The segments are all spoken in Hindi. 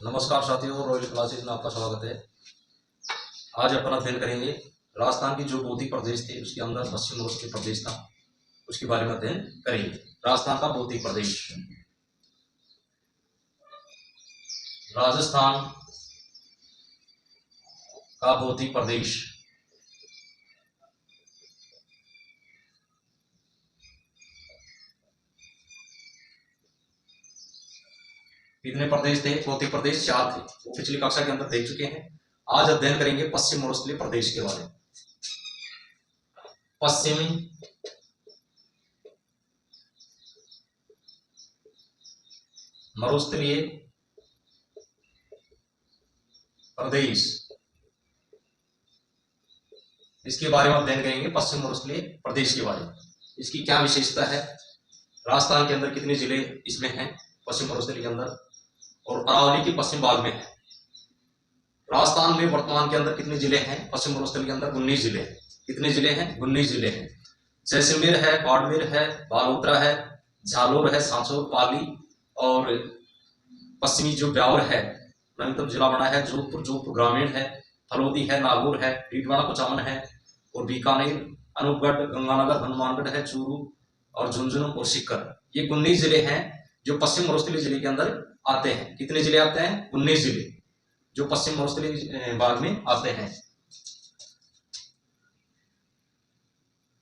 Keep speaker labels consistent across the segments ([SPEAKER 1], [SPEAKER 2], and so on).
[SPEAKER 1] नमस्कार साथियों, रॉयल क्लासेस में आपका स्वागत है। आज अपन अध्ययन करेंगे राजस्थान की जो भौतिक प्रदेश थे उसके अंदर पश्चिम उत्तर प्रदेश था, उसके बारे में अध्ययन करेंगे। राजस्थान का भौतिक प्रदेश, राजस्थान का भौतिक प्रदेश कितने प्रदेश थे? भौतिक प्रदेश 4 थे, वो पिछली कक्षा के अंदर देख चुके हैं। आज अध्ययन करेंगे पश्चिम उत्तर प्रदेश के बारे में। पश्चिमी मरुस्थलीय प्रदेश, इसके बारे में अध्ययन करेंगे। पश्चिम मरुस्थलीय प्रदेश के बारे में, इसकी क्या विशेषता है, राजस्थान के अंदर कितने जिले इसमें हैं पश्चिम मरुस्थलीय के अंदर, और अरावली के पश्चिम भाग में है। राजस्थान में वर्तमान के अंदर कितने जिले हैं? पश्चिम मरुस्थलीय के अंदर 19 जिले हैं। कितने जिले हैं? 19 जिले हैं। जैसलमेर है, बाड़मेर है, बालोतरा है, झालोर है, सांचौर, पाली और पश्चिमी जो ब्यावर है, नवीनतम जिला बना है जोधपुर, जोधपुर ग्रामीण है, फलोदी है, नागौर है, डीडवाना कुचामन है, और बीकानेर, अनूपगढ़, गंगानगर, हनुमानगढ़ है, चूरू और झुंझुनू और सीकर। ये 19 जिले हैं जो पश्चिम मरुस्थलीय जिले के अंदर आते हैं। कितने जिले आते हैं? 19 जिले जो पश्चिम मरुस्थलीय भाग में आते हैं।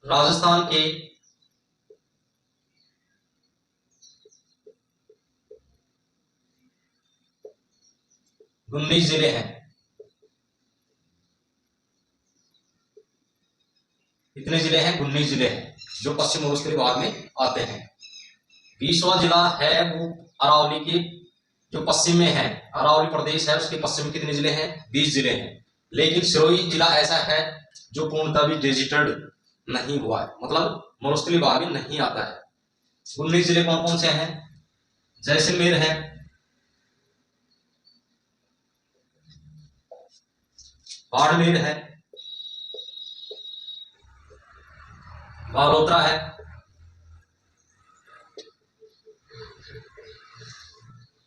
[SPEAKER 1] राजस्थान के उन्नीस जिले हैं। कितने जिले हैं? 19 जिले हैं जो पश्चिम मरुस्थलीय भाग में आते हैं। 20वां जिला है वो अरावली के जो पश्चिम में है, अरावली प्रदेश है, उसके पश्चिम में कितने जिले हैं? 20 जिले हैं। लेकिन सिरोही जिला ऐसा है जो पूर्णतः भी डिजिटल्ड नहीं हुआ है, मतलब मरुस्थलीय भाग में नहीं आता है। 19 जिले कौन कौन से हैं? जैसलमेर है, बाड़मेर है, बालोतरा है,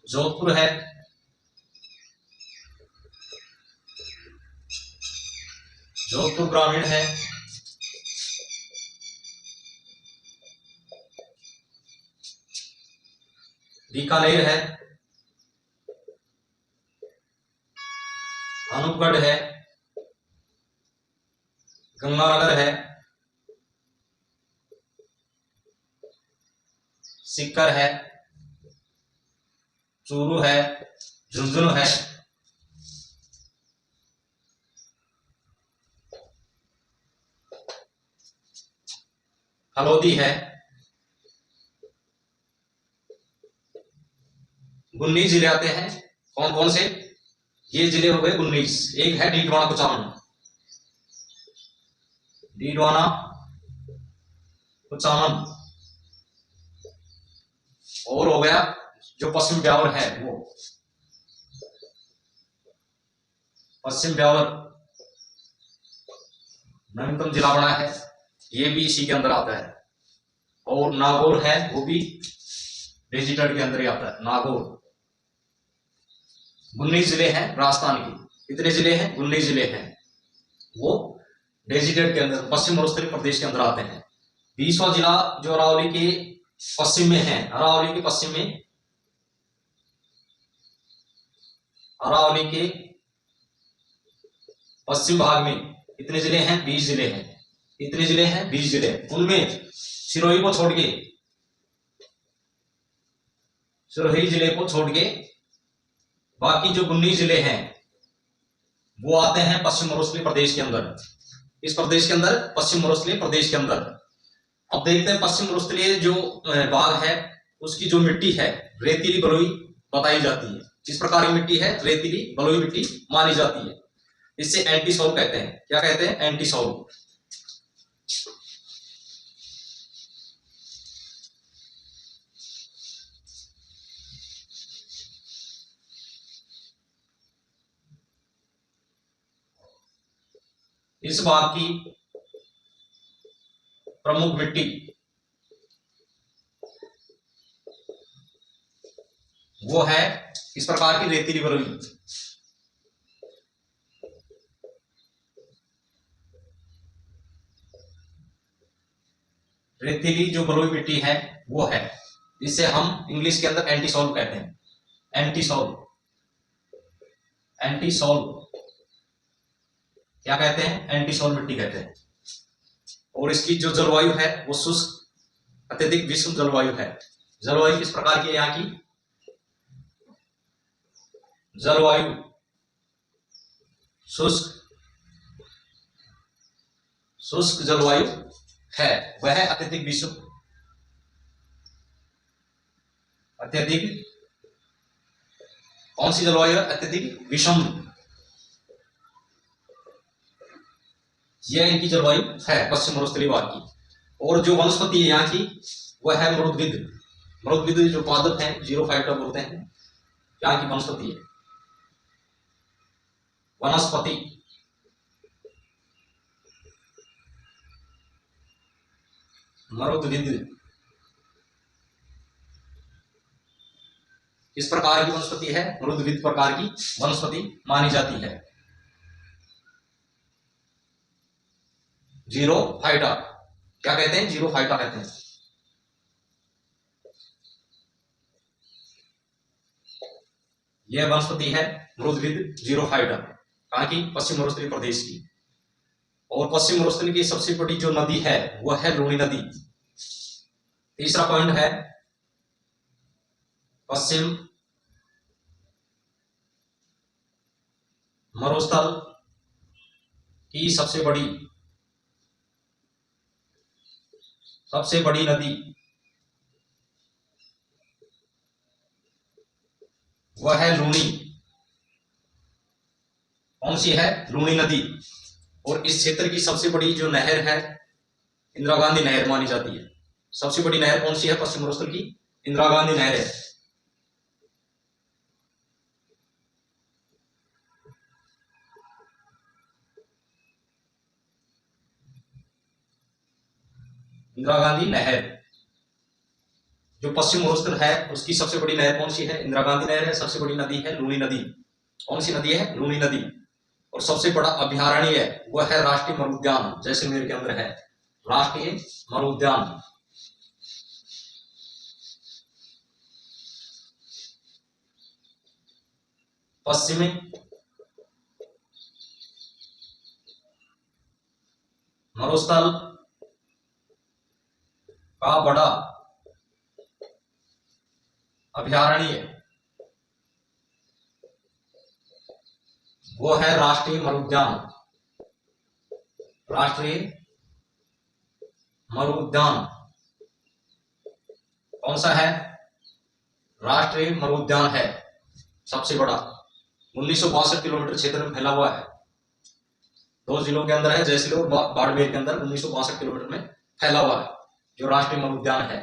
[SPEAKER 1] जोधपुर है, जोधपुर ग्रामीण है, बीकानेर है, अनूपगढ़ है, गंगानगर है, सीकर है, चूरू है, झुंझुनू है, हलोदी है। 19 जिले आते हैं। कौन कौन से? ये जिले हो गए 19। एक है डीडवाना कुचामन, डीडवाना कुचामन, और हो गया जो पश्चिम ब्यावर है वो पश्चिम ब्यावर नवीनतम जिला बना है, ये भी इसी के अंदर आता है। और नागौर है, वो भी डिजिटल के अंदर ही आता है। नागौर 19 जिले हैं राजस्थान के। कितने जिले हैं? 19 जिले हैं, वो डिजिटल के अंदर पश्चिम मरुस्थलीय प्रदेश के अंदर आते हैं। 20वां जिला जो अरावली के पश्चिम में है, अरावली के पश्चिम में, अरावली के पश्चिम भाग में कितने जिले हैं? 20 जिले हैं। कितने जिले हैं? 20 जिले। उनमें सिरोही को छोड़ के, सिरोही जिले को छोड़ के बाकी जो 19 जिले हैं वो आते हैं पश्चिम मरुस्थलीय प्रदेश के अंदर। इस प्रदेश के अंदर, पश्चिम मरुस्थलीय प्रदेश के अंदर। अब देखते हैं पश्चिम मरुस्थलीय जो भाग है उसकी जो मिट्टी है रेतीली बलुई बताई जाती है। जिस प्रकार की मिट्टी है रेतीली बलुई मिट्टी मानी जाती है। इसे एंटी सॉइल कहते हैं। क्या कहते हैं? Anti soil. इस भाग की प्रमुख मिट्टी वो है किस प्रकार की रेतीली बलुई? रेतीली जो बलुई मिट्टी है वो है, जिसे हम इंग्लिश के अंदर एंटी सॉल्व कहते हैं। एंटी सॉल्व, एंटी सॉल्व क्या कहते हैं? एंटी सॉल्व मिट्टी कहते हैं। और इसकी जो जलवायु है वो शुष्क, अत्यधिक विषम जलवायु है। जलवायु किस प्रकार की है यहाँ की? जलवायु शुष्क, शुष्क जलवायु है। वह अत्यधिक विषम, अत्यधिक, कौन सी जलवायु है? अत्यधिक विषम, यह इनकी जलवायु है पश्चिम मरुस्थलीय भाग की। और जो वनस्पति है यहाँ की वह है मृदविद। मृदविद जो पादप है, जीरोफाइटा बोलते हैं, यहाँ की वनस्पति है। वनस्पति मरुदविद किस प्रकार की वनस्पति है? मरुदविद प्रकार की वनस्पति मानी जाती है। जीरोफाइटा क्या कहते हैं? जीरोफाइटा कहते हैं। यह वनस्पति है मृदविद जीरोफाइटा, कहाँ की? पश्चिम मरुस्थलीय प्रदेश की। और पश्चिम मरुस्थलीय की सबसे बड़ी जो नदी है वह है लूनी नदी। तीसरा पॉइंट है पश्चिम मरुस्थल की सबसे बड़ी नदी वह है लूनी। कौन सी है? लूनी नदी। और इस क्षेत्र की सबसे बड़ी जो नहर है इंदिरा गांधी नहर मानी जाती है। सबसे बड़ी नहर कौन सी है पश्चिम मरुस्थल की? इंदिरा गांधी नहर है। इंदिरा गांधी नहर जो पश्चिम मरुस्थल है उसकी सबसे बड़ी नहर कौन सी है? इंदिरा गांधी नहर है। सबसे बड़ी नदी है लूनी नदी। कौन सी नदी है? लूनी नदी। और सबसे बड़ा अभयारण्य है वह है राष्ट्रीय मरुद्यान जैसलमेर के अंदर है। राष्ट्रीय मरुद्यान पश्चिमी मरुस्थल का बड़ा अभयारण्य वो है राष्ट्रीय मरुद्यान। राष्ट्रीय मरुद्यान कौन सा है? राष्ट्रीय मरुद्यान है सबसे बड़ा। 1962 किलोमीटर क्षेत्र में फैला हुआ है। 2 जिलों के अंदर है, जैसलमेर और बाड़मेर के अंदर 1962 किलोमीटर में फैला हुआ है जो राष्ट्रीय मरुद्यान है।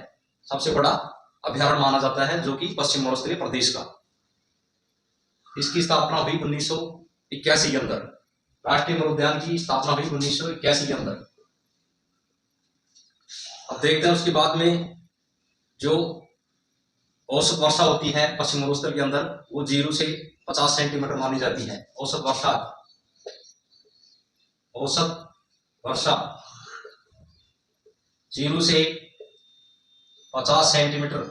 [SPEAKER 1] सबसे बड़ा अभयारण्य माना जाता है जो कि पश्चिम मरुस्थलीय प्रदेश का। इसकी स्थापना हुई 1981 के अंदर। राष्ट्रीय मरुद्यान की स्थापना हुई 1981 के अंदर। अब देखते हैं उसके बाद में जो औसत वर्षा होती है पश्चिम मरुस्थल के अंदर वो 0 से 50 सेंटीमीटर मानी जाती है। औसत वर्षा 0 से 50 सेंटीमीटर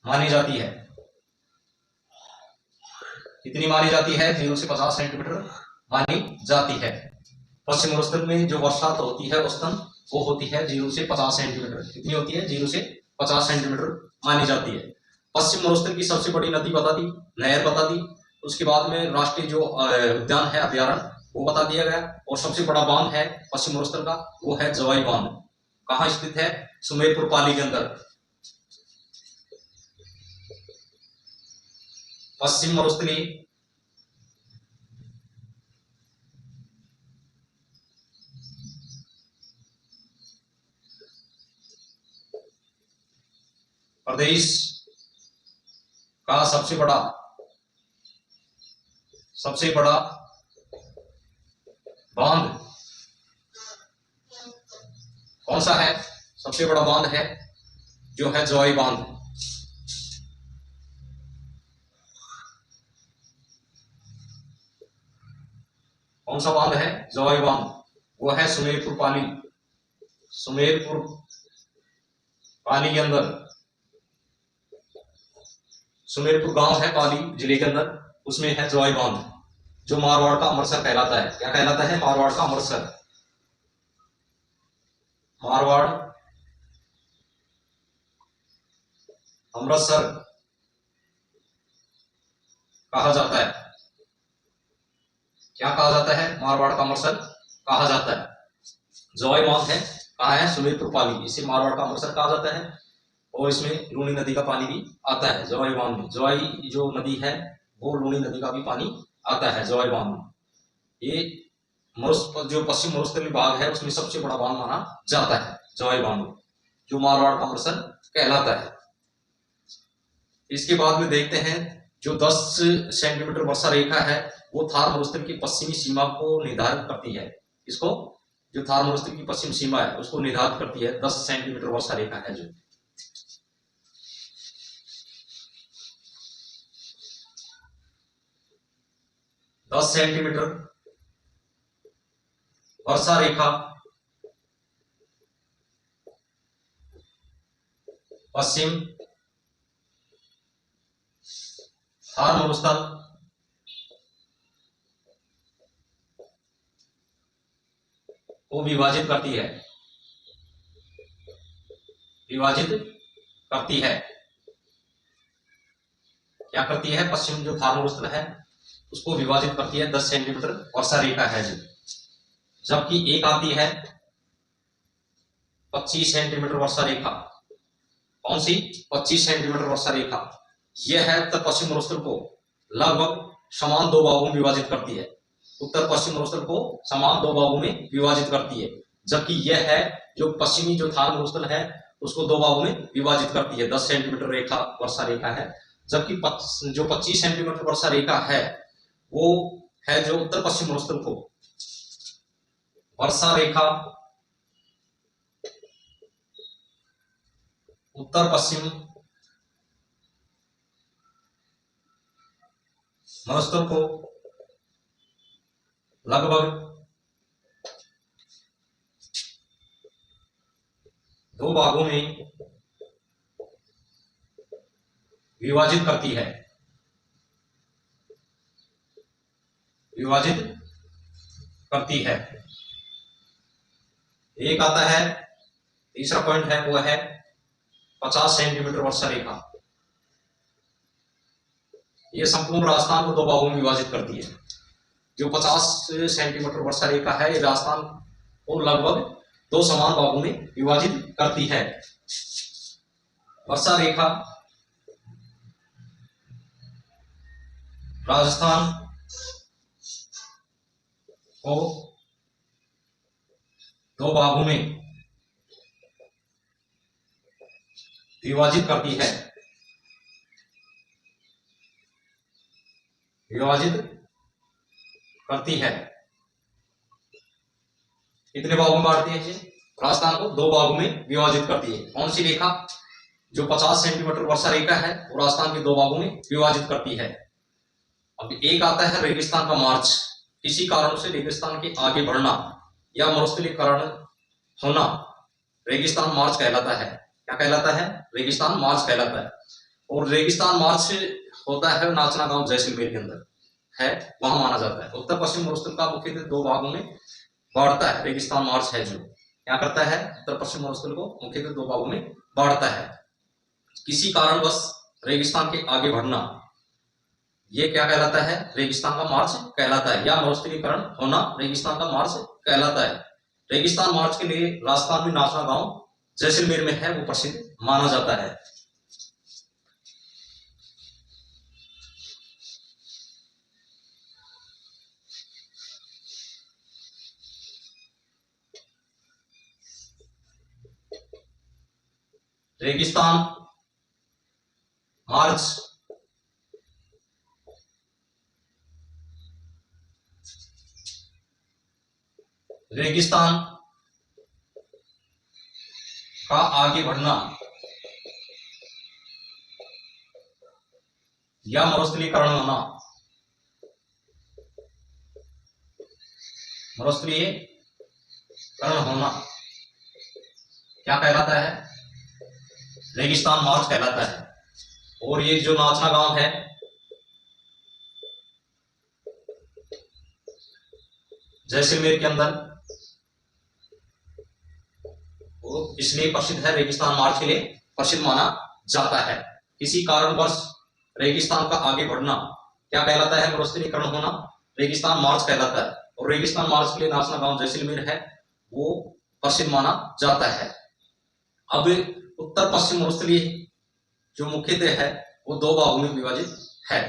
[SPEAKER 1] मानी जाती है। कितनी मानी जाती है? 0 से 50 सेंटीमीटर मानी जाती है। पश्चिम मरुस्थल में जो वर्षा होती है औसतन वो होती है 0 से 50 सेंटीमीटर। कितनी होती है? 0 से 50 सेंटीमीटर मानी जाती है। पश्चिम मरुस्थल की सबसे बड़ी नदी बता दी, नहर बता दी। उसके बाद में राष्ट्रीय जो उद्यान है, अभयारण्य, वो बता दिया गया। और सबसे बड़ा बांध है पश्चिम मरुस्थल का वो है जवाई बांध। कहाँ स्थित है? सुमेरपुर पाली के अंदर। पश्चिम मरुस्थलीय प्रदेश का सबसे बड़ा बांध कौन सा है? सबसे बड़ा बांध है जो है जवाई बांध। कौन सा बांध है? जवाई बांध। वो है सुमेरपुर पाली, सुमेरपुर पाली के अंदर, सुमेरपुर गांव है पाली जिले के अंदर, उसमें है जवाई बांध, जो मारवाड़ का अमृतसर कहलाता है। क्या कहलाता है? मारवाड़ का अमृतसर। मारवाड़ अमृतसर कहा जाता है। क्या कहा जाता है? मारवाड़ का अमृतसर कहा जाता है। जवाई बांध है, कहा है? सुमेरपुर पाली, इसे मारवाड़ का अमृतसर कहा जाता है। और इसमें लूनी नदी का पानी भी आता है जवाई बांध में। जवाई जो नदी है वो लूनी नदी का भी पानी आता है जवाई बांध में। ये जो पश्चिम मरुस्थलीय भाग है उसमें सबसे बड़ा बांध माना जाता है जवाई बांध, जो मारवाड़ का अमृतसर कहलाता है। इसके बाद में देखते हैं जो 10 सेंटीमीटर वर्षा रेखा है वो थार मरुस्थल की पश्चिमी सीमा को निर्धारित करती है। इसको, जो थार मरुस्थल की पश्चिम सीमा है उसको निर्धारित करती है 10 सेंटीमीटर वर्षा रेखा है। जो 10 सेंटीमीटर वर्षा रेखा पश्चिम थार मरुस्थल को विभाजित करती है, विभाजित करती है। क्या करती है? पश्चिम जो थार मरुस्थल है उसको विभाजित करती है 10 सेंटीमीटर वर्षा रेखा है जो। जबकि एक आती है 25 सेंटीमीटर वर्षा रेखा। कौन सी? 25 सेंटीमीटर वर्षा रेखा। यह है उत्तर पश्चिम मरुस्थल को लगभग समान दो भागों में विभाजित करती है। उत्तर पश्चिम मरुस्थल को समान दो भागों में विभाजित करती है। जबकि यह है जो पश्चिमी जो थार मरुस्थल है उसको दो भागों में विभाजित करती है। 10 सेंटीमीटर रेखा वर्षा रेखा है। जबकि जो 25 सेंटीमीटर वर्षा रेखा है वो है जो उत्तर पश्चिम मरुस्थल को वर्षा रेखा उत्तर पश्चिम मरुस्थल को लगभग दो भागों में विभाजित करती है, विभाजित करती है। एक आता है, तीसरा पॉइंट है वो है 50 सेंटीमीटर वर्षा रेखा। यह संपूर्ण राजस्थान को दो भागों में विभाजित करती है। जो 50 सेंटीमीटर वर्षा रेखा है ये राजस्थान को लगभग दो समान भागों में विभाजित करती है। वर्षा रेखा राजस्थान को दो भागों में विभाजित करती है, विभाजित करती है। कितने भागों में बांटती है? राजस्थान को दो भागों में विभाजित करती है। कौन सी रेखा? जो 50 सेंटीमीटर वर्षा रेखा है वो राजस्थान के दो भागों में विभाजित करती है। अब एक आता है रेगिस्तान का मार्च। किसी कारण से रेगिस्तान के आगे बढ़ना या मरुस्थलीकरण होना रेगिस्तान मार्च कहलाता है। क्या कहलाता है? रेगिस्तान मार्च कहलाता है। और रेगिस्तान मार्च होता है नाचना गांव जैसलमेर के अंदर है, वहां माना जाता है। उत्तर पश्चिम मरुस्थल का मुख्यतः दो भागों में बांटता है रेगिस्तान मार्च है जो। क्या करता है? उत्तर पश्चिम मरुस्थल को मुख्यतः दो भागों में बांटता है। किसी कारणवश रेगिस्तान के आगे बढ़ना ये क्या कहलाता है? रेगिस्तान का मार्च कहलाता है, या मरुस्थलीकरण होना रेगिस्तान का मार्च कहलाता है। रेगिस्तान मार्च के लिए राजस्थान में नाचना गांव जैसलमेर में है वो प्रसिद्ध माना जाता है। रेगिस्तान मार्च रेगिस्तान का आगे बढ़ना या मरुस्थलीकरण होना मरुस्थलीकरण होना क्या कहलाता है? रेगिस्तान मार्च कहलाता है। और ये जो नाचना गांव है जैसलमेर के अंदर, वो इसलिए प्रसिद्ध है, रेगिस्तान मार्च के लिए प्रसिद्ध माना जाता है। किसी कारणवश रेगिस्तान का आगे बढ़ना क्या कहलाता है? मरुस्थलीकरण होना रेगिस्तान मार्च कहलाता है। और रेगिस्तान मार्च के लिए नाचना गांव जैसलमेर है वो प्रसिद्ध माना जाता है। अब उत्तर पश्चिम मरुस्थलीय जो मुख्यतः है वो दो भागों में विभाजित है।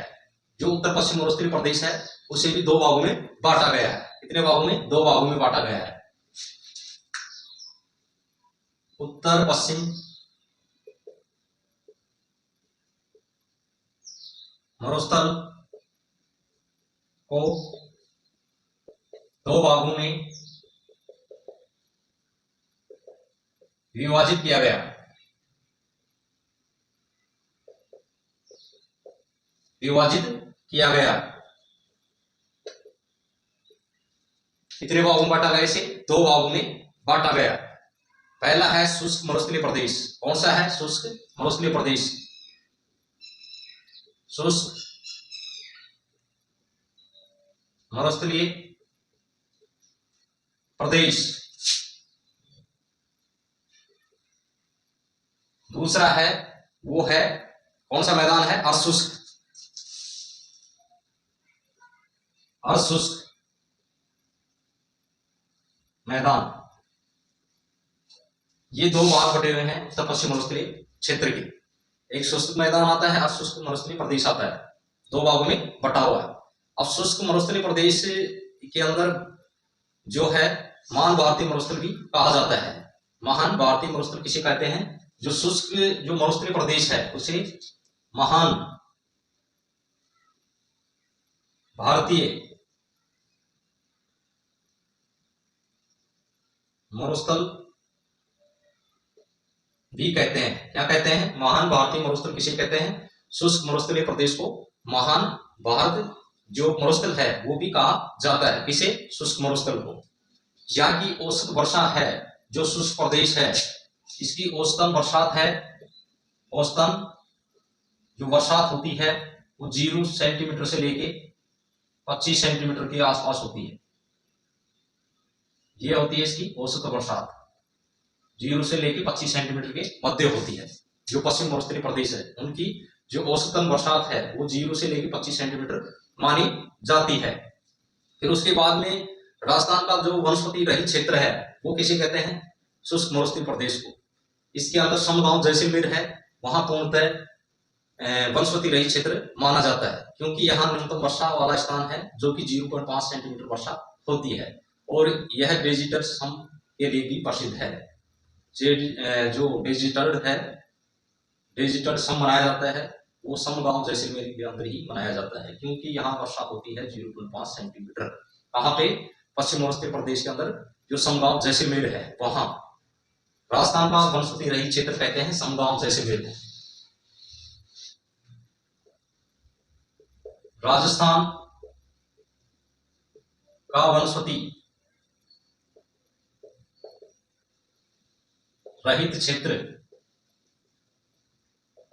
[SPEAKER 1] जो उत्तर पश्चिम मरुस्थलीय प्रदेश है उसे भी दो भागों में बांटा गया है। कितने भागों में? दो भागों में बांटा गया है। उत्तर पश्चिम मरुस्थल को दो भागों में विभाजित किया गया। विभाजित किया गया। कितने भागों में बांटा गया? इसे दो भागों में बांटा गया। पहला है शुष्क मरुस्थलीय प्रदेश। कौन सा है? शुष्क मरुस्थलीय प्रदेश। शुष्क मरुस्थलीय प्रदेश। दूसरा है वो है कौन सा मैदान है? अर्धशुष्क। अर्धशुष्क मैदान। ये दो भाग बटे हुए हैं उत्तर पश्चिम मरुस्थलीय क्षेत्र के। एक शुष्क मैदान आता है, अर्धशुष्क मरुस्थलीय प्रदेश आता है। दो भागों में बटा हुआ है। अब शुष्क मरुस्थलीय प्रदेश के अंदर जो है महान भारतीय मरुस्थल भी कहा जाता है। महान भारतीय मरुस्थल किसे कहते हैं? जो शुष्क जो मरुस्थलीय प्रदेश है उसे महान भारतीय मरुस्थल भी कहते हैं। क्या कहते हैं? महान भारतीय मरुस्थल किसे कहते हैं? शुष्क मरुस्थलीय प्रदेश को महान भारत जो मरुस्थल है वो भी कहा जाता है। किसे? शुष्क मरुस्थल को। यहाँ की औसत वर्षा है जो शुष्क प्रदेश है इसकी औसतन बरसात है, औसतन जो बरसात होती है वो 0 सेंटीमीटर से लेके 25 सेंटीमीटर के आसपास होती है। ये होती है इसकी औसत बरसात। 0 से लेके 25 सेंटीमीटर के मध्य होती है। जो पश्चिम मरुस्थलीय प्रदेश है उनकी जो औसतन बरसात है वो 0 से लेके 25 सेंटीमीटर मानी जाती है। फिर उसके बाद में राजस्थान का जो वनस्पति रहित क्षेत्र है वो किसे कहते हैं? शुष्क मरुस्थलीय प्रदेश को। इसके अंदर समगांव जैसलमेर है, वहां पूर्णतः वनस्पति रहित क्षेत्र माना जाता है क्योंकि यहाँ न्यूनतम वर्षा वाला स्थान है जो कि 0.5 सेंटीमीटर वर्षा होती है। और यह डिजिटल सम के लिए भी प्रसिद्ध है। जो डिजिटल सम मनाया जाता है वो समगांव जैसलमेर के अंदर ही मनाया जाता है क्योंकि यहाँ वर्षा होती है 0.5 सेंटीमीटर। कहाँ पे? पश्चिम मरुस्थलीय प्रदेश के अंदर जो समगांव जैसलमेर है वहां। राजस्थान का वनस्पति रहित क्षेत्र कहते हैं समगांव जैसलमेर को। राजस्थान का वनस्पति रहित क्षेत्र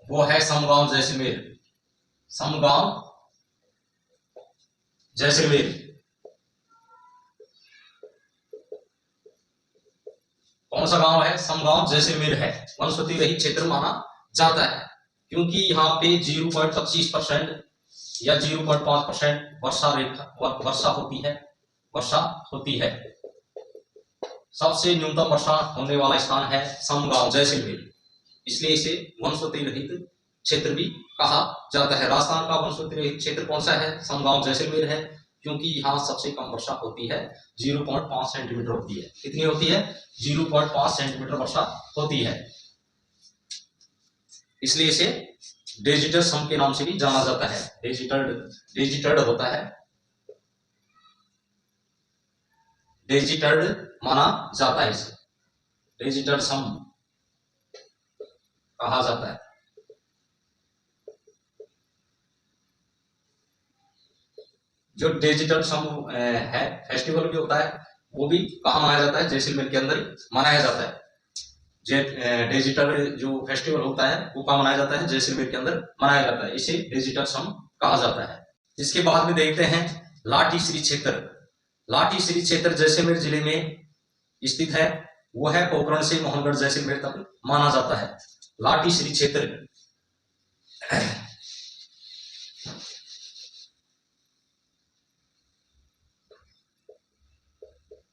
[SPEAKER 1] वो है समगांव जैसलमेर। समगांव जैसलमेर। कौन सा गांव है? समगांव जैसलमेर है। वनस्पति रहित क्षेत्र माना जाता है क्योंकि यहाँ पे 0.25% या 0.5% वर्षा होती है। सबसे न्यूनतम वर्षा होने वाला स्थान है समगांव जैसलमेर, इसलिए इसे वनस्पति रहित क्षेत्र भी कहा जाता है। राजस्थान का वनस्पति रहित क्षेत्र कौन सा है? समगांव जैसलमेर है क्योंकि यहाँ सबसे कम वर्षा होती है, 0.5 सेंटीमीटर होती है। कितनी होती है? 0.5 सेंटीमीटर वर्षा होती है, इसलिए इसे डिजिटल सम के नाम से भी जाना जाता है। डिजिटल होता है, डिजिटल माना जाता है, इसे डिजिटल सम कहा जाता है। जो डिजिटल सम है फेस्टिवल भी होता है वो भी कहाँ मनाया जाता है? जैसलमेर के अंदर मनाया जाता है। डिजिटल जो फेस्टिवल होता है वो कहाँ मनाया जाता है? जैसलमेर के अंदर मनाया जाता है। इसे डिजिटल सम कहा जाता है। इसके बाद में देखते हैं लाठी श्री क्षेत्र। लाठी श्री क्षेत्र जैसलमेर जिले में स्थित है। वो है पोखरण से मोहनगढ़ जैसलमेर तक माना जाता है। लाठी श्री क्षेत्र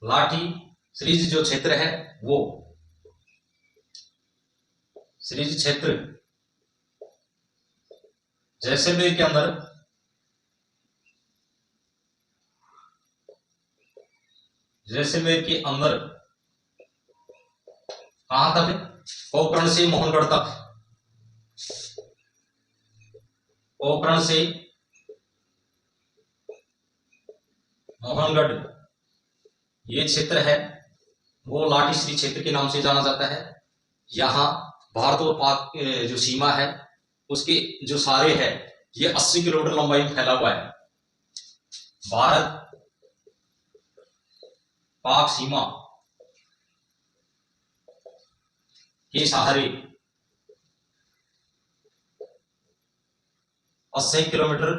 [SPEAKER 1] लाठी श्रीज जो क्षेत्र है वो श्रीज क्षेत्र जैसलमेर के अंदर कहां तक? पोखरण से मोहनगढ़ तक। पोखरण से मोहनगढ़ ये क्षेत्र है वो लाठी श्री क्षेत्र के नाम से जाना जाता है। यहाँ भारत और पाक जो सीमा है उसके जो सारे है ये 80 किलोमीटर लंबाई में फैला हुआ है। भारत पाक सीमा के सहारे 80 किलोमीटर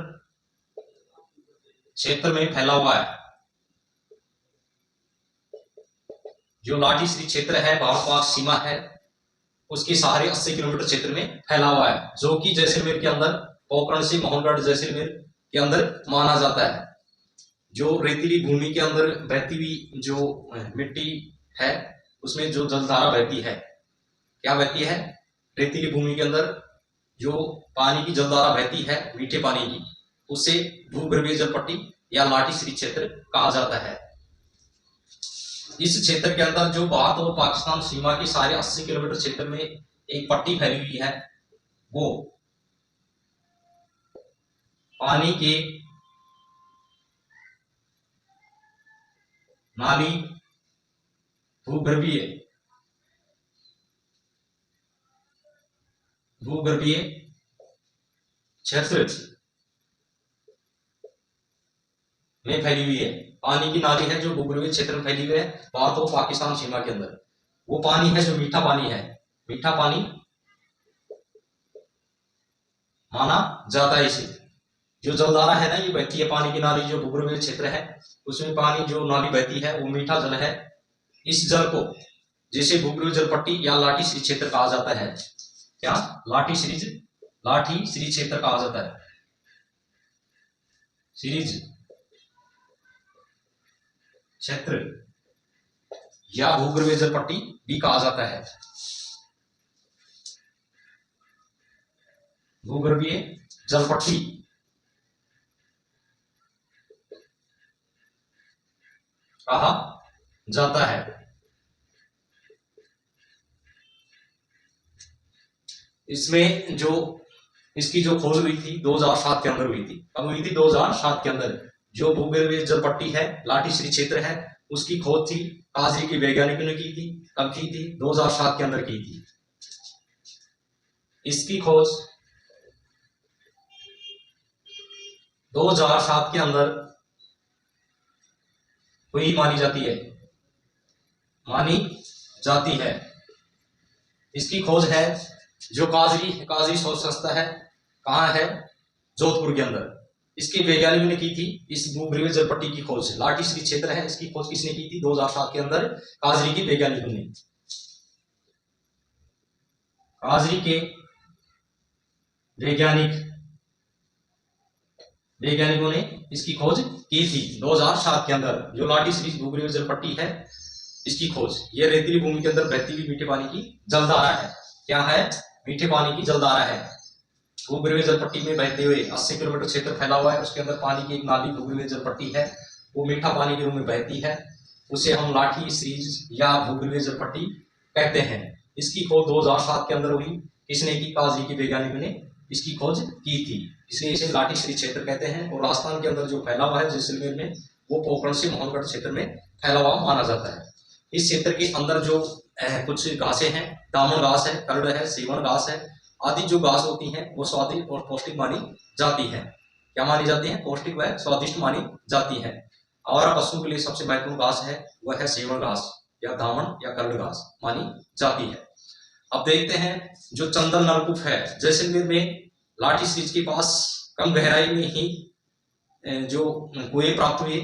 [SPEAKER 1] क्षेत्र में फैला हुआ है। जो लाठी श्री क्षेत्र है भारत पाक सीमा है उसके सहारे 80 किलोमीटर क्षेत्र में फैला हुआ है, जो कि जैसलमेर के अंदर पोखरण से मोहनगढ़ जैसलमेर के अंदर माना जाता है। जो रेतीली भूमि के अंदर बहती हुई जो मिट्टी है उसमें जो जलधारा बहती है, क्या बहती है? रेतीली भूमि के अंदर जो पानी की जलधारा बहती है मीठे पानी की, उसे भूगर्भीय जल पट्टी या लाठी श्री क्षेत्र कहा जाता है। इस क्षेत्र के अंदर जो भारत और पाकिस्तान सीमा की सारे 80 किलोमीटर क्षेत्र में एक पट्टी फैली हुई है, वो पानी के नाली भूगर्भीय क्षेत्र में फैली हुई है। पानी की नाली है जो भूगर्भीय क्षेत्र में फैली हुई है भारत और पाकिस्तान सीमा के अंदर। वो पानी है जो मीठा पानी है, मीठा पानी माना जाता है इसे। जो जलधारा है ना ये बहती है पानी की नाली जो भूगर्भीय क्षेत्र है उसमें पानी जो नाली बहती है वो मीठा जल है। इस जल को जैसे भूगर्भीय जल पट्टी या लाठी श्री क्षेत्र कहा जाता है। क्या? लाठी श्री क्षेत्र कहा जाता है। सीरीज क्षेत्र या भूगर्भीय जल पट्टी भी कहा जाता है। भूगर्भीय जल पट्टी कहा जाता है। इसमें जो इसकी जो खोज हुई थी 2007 के अंदर हुई थी। कब हुई थी? 2007 के अंदर। जो भूगर्भीय जल पट्टी है लाठी श्री क्षेत्र है उसकी खोज थी काजरी के वैज्ञानिकों ने की थी। कब की थी? 2007 के अंदर की थी। इसकी खोज 2007 के अंदर हुई मानी जाती है। इसकी खोज है जो काजरी शोध संस्था है, कहाँ है? जोधपुर के अंदर। इसके वैज्ञानिकों ने की थी इस भूगर्भीय जल पट्टी की खोज। लाठी श्री क्षेत्र है इसकी खोज किसने की थी? 2007 के अंदर काजरी के वैज्ञानिकों ने। काजरी के वैज्ञानिकों ने इसकी खोज की थी 2007 के अंदर। जो लाठी श्री भूगर्भीय जल पट्टी है इसकी खोज, ये रेतीली भूमि के अंदर बहती हुई मीठे पानी की जलधारा है। क्या है? मीठे पानी की जलधारा है। भूगर्भीय जल पट्टी में बहते हुए 80 किलोमीटर क्षेत्र फैला हुआ है। उसके अंदर पानी की एक नाली भूगर्भीय जल पट्टी है, वो मीठा पानी के रूप में बहती है। उसे हम लाठी श्री या भूगर्भीय जल पट्टी कहते हैं। इसकी खोज 2007 के अंदर हुई। किसने की? काजरी के वैज्ञानिकों ने इसकी खोज की थी, इसलिए इसे लाठी श्री क्षेत्र कहते हैं। और राजस्थान के अंदर जो फैला हुआ है जैसलमेर में, वो पोखरण से मोहनगढ़ क्षेत्र में फैला हुआ माना जाता है। इस क्षेत्र के अंदर जो कुछ घासें हैं, दामन घास है, करड़ है, सीवन घास है आदि जो घास होती हैं वो स्वादिष्ट और पौष्टिक मानी जाती है। क्या मानी जाती है? पौष्टिक व स्वादिष्ट मानी जाती है। आवारा पशुओं के लिए सबसे महत्वपूर्ण घास है वह है सेवण घास या धावण या कर्ण घास मानी जाती है। अब देखते हैं जो चंदन नलकूप है जैसलमेर में लाठी सीरीज के पास कम गहराई में ही जो कुएं प्राप्त हुए,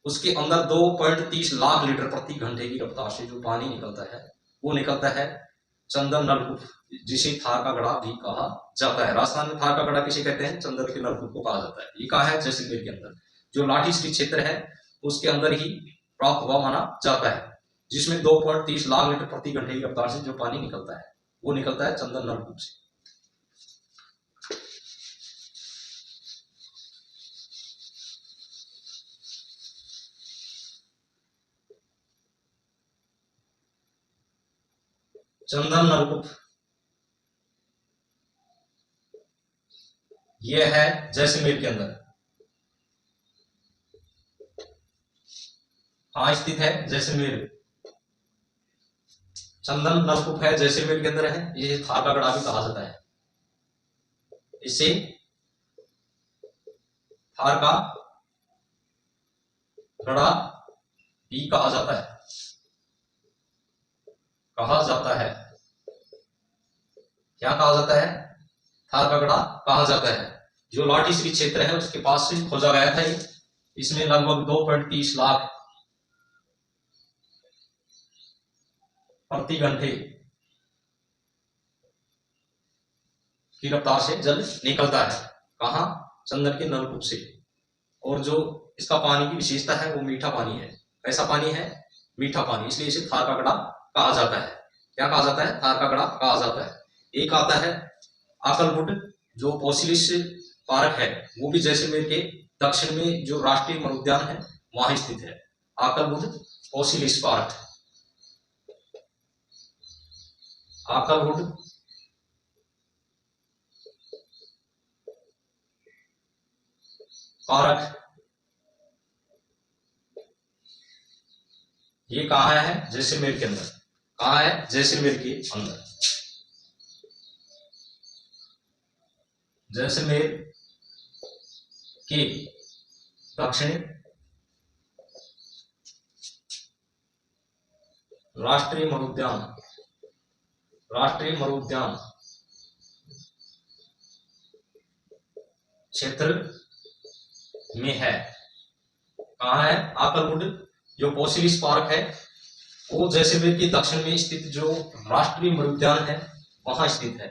[SPEAKER 1] उसके अंदर 2.30 लाख लीटर प्रति घंटे की रफ्तार से जो पानी निकलता है वो निकलता है चंदन नलकूप, जिसे थार का गड़ा भी कहा जाता है। राजस्थान में थार का गड़ा किसे कहते हैं? चंदन के नलकूप को कहा जाता है। ये कहा है जैसलमेर के अंदर, जो लाठी श्री क्षेत्र है उसके अंदर ही प्राप्त हुआ माना जाता है, जिसमें 2.30 लाख लीटर प्रति घंटे की रफ्तार से जो पानी निकलता है वो निकलता है चंदन नलकूप से। चंदन नलकूप ये है जैसलमेर के अंदर, कहाँ स्थित है? जैसलमेर। चंदन नलकूप है जैसलमेर के अंदर है। ये थार का गड़ा भी कहा जाता है, इसे थार का गड़ा भी कहा जाता है, क्या कहा जाता है? थार का गड़ा कहा जाता है। जो लाठी श्री क्षेत्र है उसके पास से खोजा गया था। इसमें लगभग 2.30 लाख प्रति घंटे की रफ्तार से जल निकलता है। कहाँ? चंदन के नलकूप से। और जो इसका पानी की विशेषता है वो मीठा पानी है। कैसा पानी है? मीठा पानी, इसलिए इसे थार का गड़ा कहा जाता है। क्या कहा जाता है? थार का गड़ा कहा जाता है। एक आता है आकलवुड, जो पोसिलिस पार्क है, वो भी जैसलमेर के दक्षिण में जो राष्ट्रीय वन उद्यान है वहां स्थित है। आकलवुड पोसिलिस पार्क, आकलवुड पार्क, ये कहाँ है? जैसलमेर के अंदर। कहाँ है? जैसलमेर के अंदर। जैसलमेर के दक्षिण राष्ट्रीय मरुद्यान क्षेत्र में है। कहाँ है? आकलवुड जो पोसिलिस पार्क है वो जैसलमेर के दक्षिण में स्थित जो राष्ट्रीय मरुद्यान है वहां स्थित है।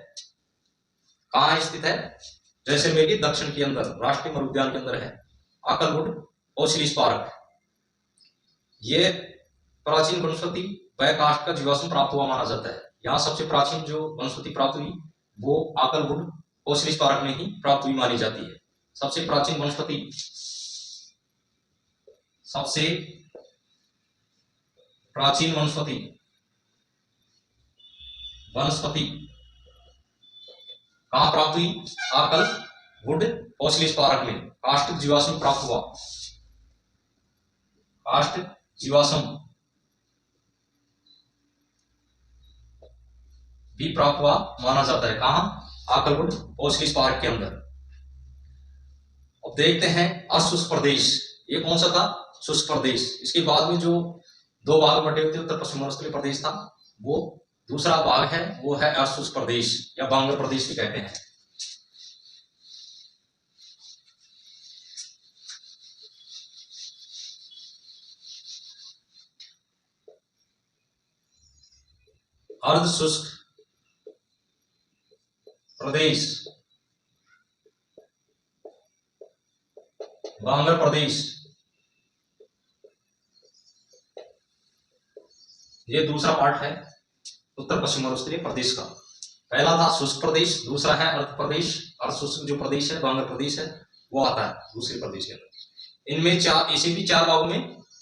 [SPEAKER 1] कहाँ स्थित है? जैसलमेर के दक्षिण के अंदर राष्ट्रीय मरुद्यान के अंदर है आकलवुड पोसिलिस पार्क। ये प्राचीन वनस्पति व काष्ठ का जीवाश्म प्राप्त हुआ माना जाता है। यहाँ सबसे प्राचीन जो वनस्पति प्राप्त हुई वो आकलवुड पोसिलिस पार्क में ही प्राप्त हुई मानी जाती है। सबसे प्राचीन वनस्पति, सबसे प्राचीन वनस्पति कहाँ प्राप्त हुई? आकलवुड पोसिलिस पार्क में काष्ठ जीवाश्म प्राप्त हुआ। काष्ठ जीवाश्म भी प्राप्त हुआ माना जाता है। कहाँ? आकलवुड पोसिलिस पार्क के अंदर। अब देखते हैं अशुष्क प्रदेश। ये कौन सा था? शुष्क प्रदेश। इसके बाद में जो दो भाग बटे हुए थे, उत्तर पश्चिम मरुस्थलीय प्रदेश था, वो दूसरा भाग है वो है अशुष्क प्रदेश या बांग्ला प्रदेश भी कहते हैं। अर्ध शुष्क प्रदेश, बांग्ला प्रदेश, ये दूसरा पार्ट है उत्तर पश्चिम मरुस्थलीय प्रदेश का। पहला था शुष्क प्रदेश, दूसरा है अर्ध प्रदेश। अर्ध शुष्क जो प्रदेश है बांग्ला प्रदेश है वो आता है दूसरे प्रदेश के अंदर। इनमें इसे भी 4 भागों में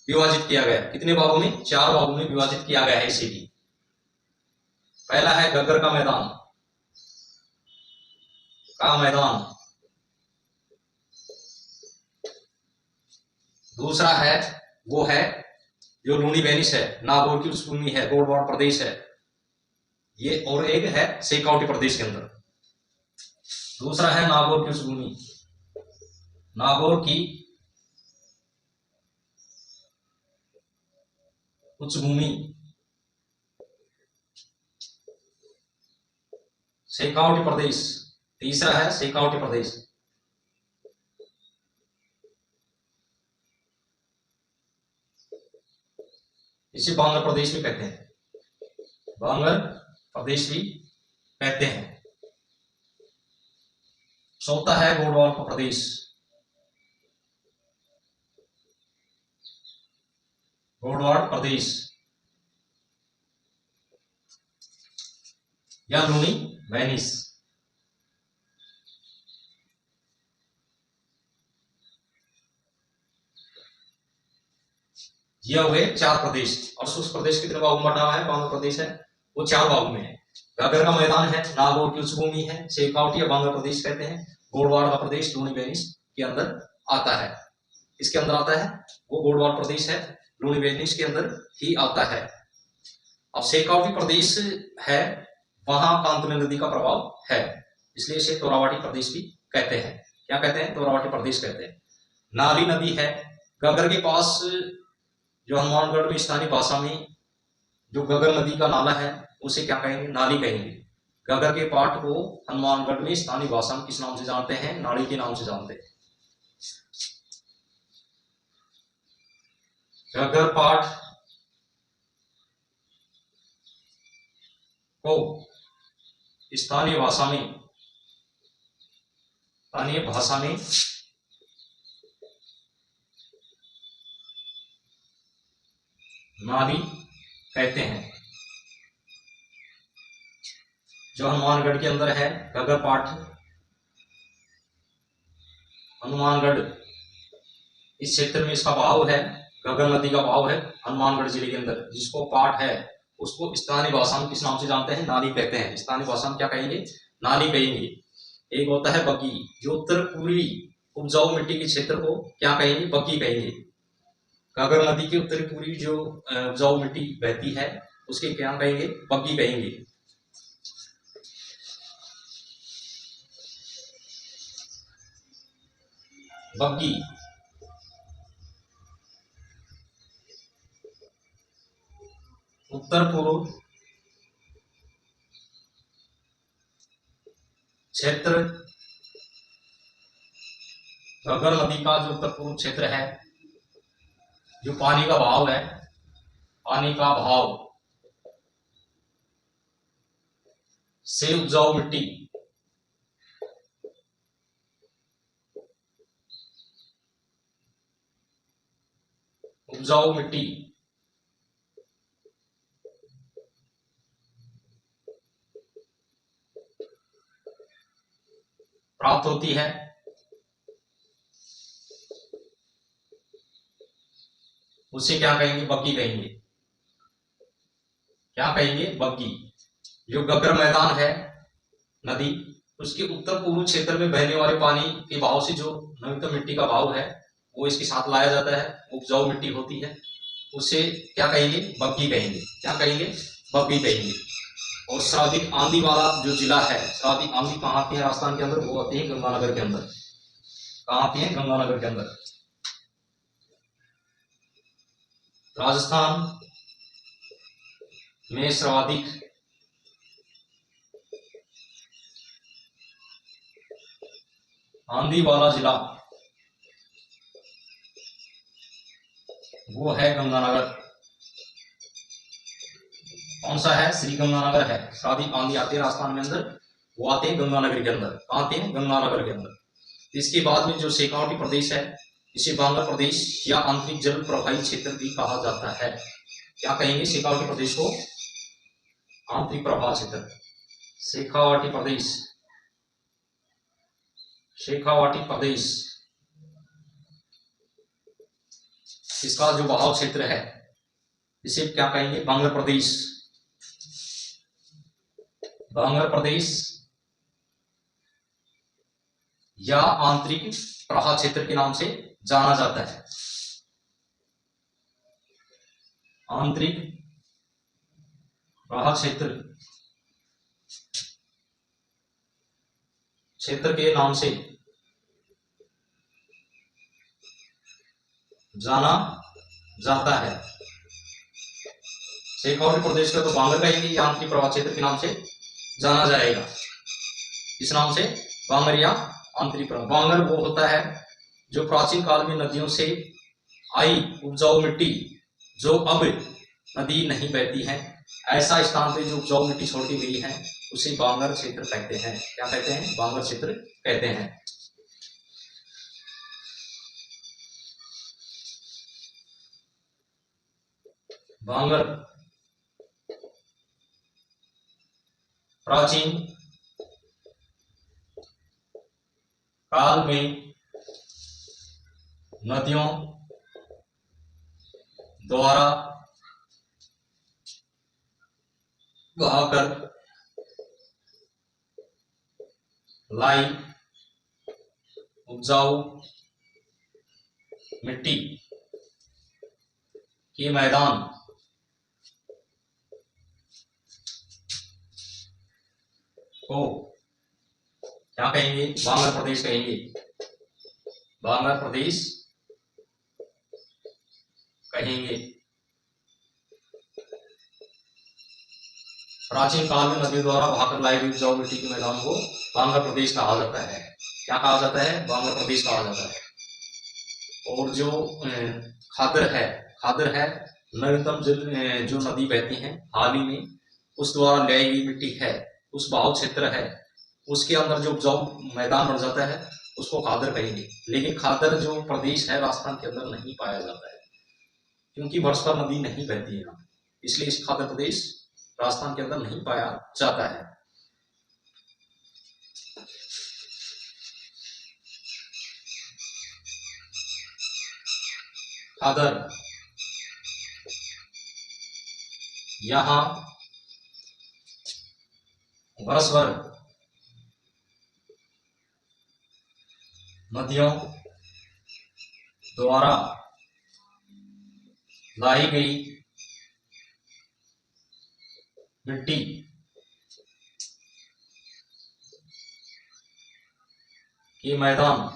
[SPEAKER 1] विभाजित किया गया है। कितने भागों में? 4 भागों में विभाजित किया गया है इसे भी। पहला है गग्गर का मैदान, दूसरा है वो है जो लूनी बेनिस है, नागौर की उच्चभूमि है, गोडवाड़ प्रदेश है ये, और एक है शेखावटी प्रदेश के अंदर। दूसरा है नागौर की उच्चभूमि, नागौर की उच्च भूमि, शेखावटी प्रदेश। तीसरा है शेखावटी प्रदेश। इसे बांग्ला प्रदेश भी कहते हैं, बांग्ला प्रदेश भी कहते हैं। चौथा है गढ़वाल का प्रदेश, गढ़वाल प्रदेश या लूनी वैनिस। ये हो गए 4 प्रदेश। और उस प्रदेश कितने भागों में बटा हुआ है? बांग्ला प्रदेश है वो 4 भागों में है। गागर का मैदान है, नागौर की उच्चभूमि है, शेखावटी या बांग्ला प्रदेश कहते हैं। गोड़वाड़ का प्रदेश लूनी वैनिस के अंदर आता है। इसके अंदर आता है वो गोड़वाड़ प्रदेश है, लूनी वैनिस के अंदर ही आता है। अब शेखावटी प्रदेश है, वहां कांतले नदी का प्रभाव है, इसलिए इसे तोरावाटी प्रदेश भी कहते हैं। क्या कहते हैं? तोरावाटी प्रदेश कहते हैं। नाली नदी है गगर के पास, जो हनुमानगढ़ में स्थानीय भाषा में जो गगर नदी का नाला है उसे क्या कहेंगे? नाली कहेंगे। गगर के पाट को हनुमानगढ़ में स्थानीय भाषा में किस नाम से जानते हैं? नाली के नाम से जानते हैं। गगर पाट को स्थानीय भाषा में नाली कहते हैं। जो हनुमानगढ़ के अंदर है गगर पाट, हनुमानगढ़ इस क्षेत्र में इसका बहाव है, गगर नदी का बहाव है हनुमानगढ़ जिले के अंदर। जिसको पाट है उसको स्थानीय भाषा में किस नाम से जानते हैं? नाली कहते हैं। स्थानीय भाषा में क्या कहेंगे? नाली कहेंगे। एक होता है बग्गी, जो उत्तर पूर्वी उपजाऊ मिट्टी के क्षेत्र को क्या कहेंगे? बग्गी कहेंगे। गगर नदी के उत्तरी पूर्वी जो उपजाऊ मिट्टी बहती है उसके क्या कहेंगे? बग्गी कहेंगे। बग्गी। उत्तर पूर्व क्षेत्र, गगर नदी का जो उत्तर पूर्व क्षेत्र है, जो पानी का बहाव है, पानी का बहाव से उपजाऊ मिट्टी, उपजाऊ मिट्टी प्राप्त होती है, उसे क्या कहेंगे? बग्गी कहेंगे। क्या कहेंगे? बग्गी। जो गगर मैदान है नदी, उसके उत्तर पूर्व क्षेत्र में बहने वाले पानी के बहाव से जो नवीनतम मिट्टी का बहाव है वो इसके साथ लाया जाता है, उपजाऊ मिट्टी होती है, उसे क्या कहेंगे? बग्गी कहेंगे। क्या कहेंगे? बग्गी कहेंगे। और सर्वाधिक आंधी वाला जो जिला है, सर्वाधिक आंधी कहाँ आती है राजस्थान के अंदर? वो आती है गंगानगर के अंदर। कहाँ आती है? गंगानगर के अंदर। राजस्थान में सर्वाधिक आंधी वाला जिला वो है गंगानगर। कौन सा है? श्री गंगानगर है। सर्वाधिक आंधी आती है राजस्थान में अंदर, वो आते हैं गंगानगर के अंदर। आते हैं गंगानगर के अंदर। इसके बाद में जो शेखावटी प्रदेश है, इसे बांग्ला प्रदेश या आंतरिक जल प्रवाही क्षेत्र भी कहा जाता है। क्या कहेंगे? शेखावटी प्रदेश को आंतरिक प्रवाह क्षेत्र। शेखावटी प्रदेश, शेखावटी प्रदेश इसका जो बहाव क्षेत्र है इसे क्या कहेंगे? बांग्ला प्रदेश। बांग्ला प्रदेश या आंतरिक प्रवाह क्षेत्र के नाम से जाना जाता है। आंतरिक प्रवाह क्षेत्र के नाम से जाना जाता है। शेखावटी प्रदेश का तो बांगर कहेंगे, या आंतरिक प्रवाह क्षेत्र के नाम से जाना जाएगा। इस नाम से बांगर या आंतरिक प्रवाह। बांगर वो होता है जो प्राचीन काल में नदियों से आई उपजाऊ मिट्टी जो अब नदी नहीं बहती है, ऐसा स्थान पे जो उपजाऊ मिट्टी छोड़ दी गई है उसे बांगर क्षेत्र कहते हैं। क्या कहते हैं? बांगर क्षेत्र कहते हैं। बांगर प्राचीन काल में नदियों द्वारा बहाकर लाई उपजाऊ मिट्टी के मैदान को क्या कहेंगे? बांगर प्रदेश कहेंगे। बांगर प्रदेश कहेंगे। प्राचीन काल में नदी द्वारा बहाकर लाई हुई उपजाऊ मिट्टी के मैदान को बांगर प्रदेश कहा जाता है। क्या कहा जाता है? बांगर प्रदेश कहा जाता है। और जो खादर है नवीनतम जल जो नदी बहती है हाल ही में उस द्वारा लाई हुई मिट्टी है, उस बहाव क्षेत्र है, उसके अंदर जो उपजाऊ मैदान बन जाता है उसको खादर कहेंगे। लेकिन खादर जो प्रदेश है राजस्थान के अंदर नहीं पाया जाता है, क्योंकि वर्ष पर नदी नहीं बहती है, इसलिए इस खादर प्रदेश राजस्थान के अंदर नहीं पाया जाता है। खादर यहां वर्ष भर नदियों द्वारा लाई गई मिट्टी के मैदान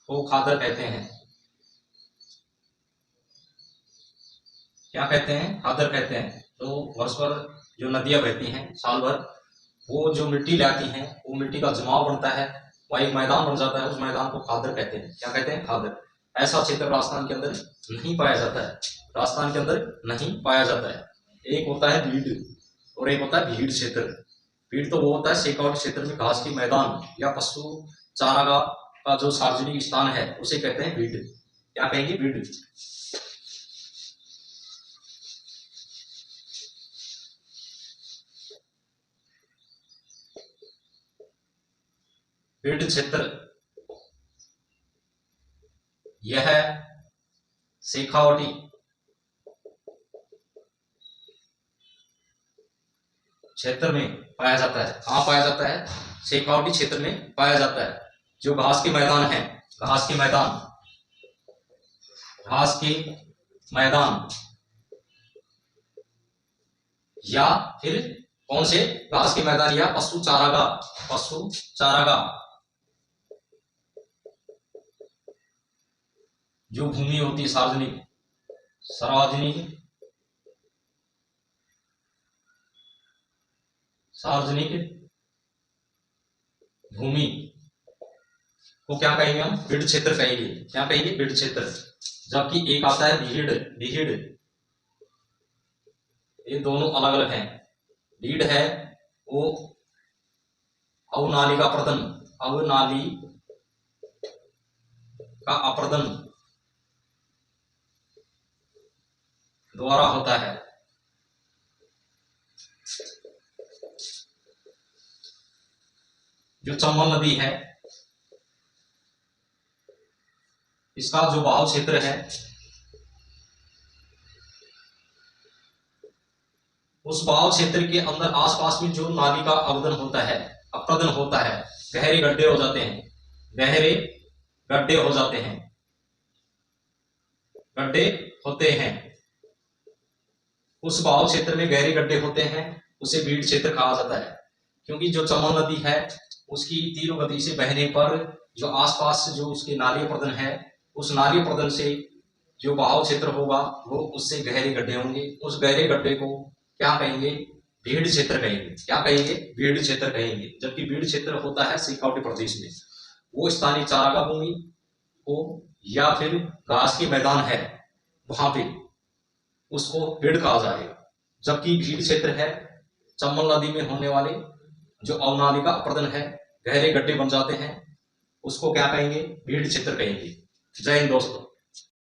[SPEAKER 1] को खादर कहते हैं। क्या कहते हैं? खादर कहते हैं। तो वर्ष भर जो नदियां बहती हैं साल भर, वो जो मिट्टी लाती हैं वो मिट्टी का जमाव बनता है, वह एक मैदान बन जाता है, उस मैदान को खादर कहते हैं। क्या कहते हैं? खादर। ऐसा क्षेत्र राजस्थान के अंदर नहीं पाया जाता है, राजस्थान के अंदर नहीं पाया जाता है। एक होता है भीड़ और एक होता है भीड़ क्षेत्र। भीड़ तो वो होता है शेखावटी क्षेत्र में घास के मैदान या पशु चारागाह का जो सार्वजनिक स्थान है उसे कहते हैं भीड़। क्या कहेंगे? भीड़। भीड़ क्षेत्र यह शेखावटी क्षेत्र में पाया जाता है। कहाँ पाया जाता है? शेखावटी क्षेत्र में पाया जाता है। जो घास के मैदान है, घास के मैदान, घास के मैदान या फिर कौन से? घास के मैदान या पशु चारागाह, पशु चारागाह जो भूमि होती है सार्वजनिक, सार्वजनिक भूमि को क्या कहेंगे हम? भीड़ क्षेत्र कहेंगे। क्या कहेंगे? भीड़ क्षेत्र। जबकि एक आता है भीड़। भीड़, ये दोनों अलग अलग हैं। भीड़ है वो अवनाली का अपर्दन, अवनाली का अपर्दन द्वारा होता है। जो चंबल नदी है इसका जो बहाव क्षेत्र है उस बहाव क्षेत्र के अंदर आसपास में जो नाली का अवदन होता है, अपर्दन होता है, गहरे गड्ढे हो जाते हैं, गहरे गड्ढे हो जाते हैं, गड्ढे होते हैं। उस बहाव क्षेत्र में गहरे गड्ढे होते हैं, उसे भीड़ क्षेत्र कहा जाता है। क्योंकि जो चंबल नदी है उसकी तीव्र गति से बहने पर जो आसपास जो उसके नाली प्रदन है, उस नाली प्रदन से जो बहाव क्षेत्र होगा वो उससे गहरे गड्ढे होंगे। उस गहरे गड्ढे को क्या कहेंगे? भीड़ क्षेत्र कहेंगे। क्या कहेंगे? भीड़ क्षेत्र कहेंगे। जबकि भीड़ क्षेत्र होता है सीमावर्ती प्रदेश में, वो स्थानीय चारागाह भूमि को या फिर घास के मैदान है वहां पे उसको भीड़ कहा जाएगा। जबकि भीड़ क्षेत्र है चंबल नदी में होने वाले जो अवनाली का अपर्दन है, गहरे गड्ढे बन जाते हैं, उसको क्या कहेंगे? भीड़ क्षेत्र कहेंगे। जय हिंद दोस्तों।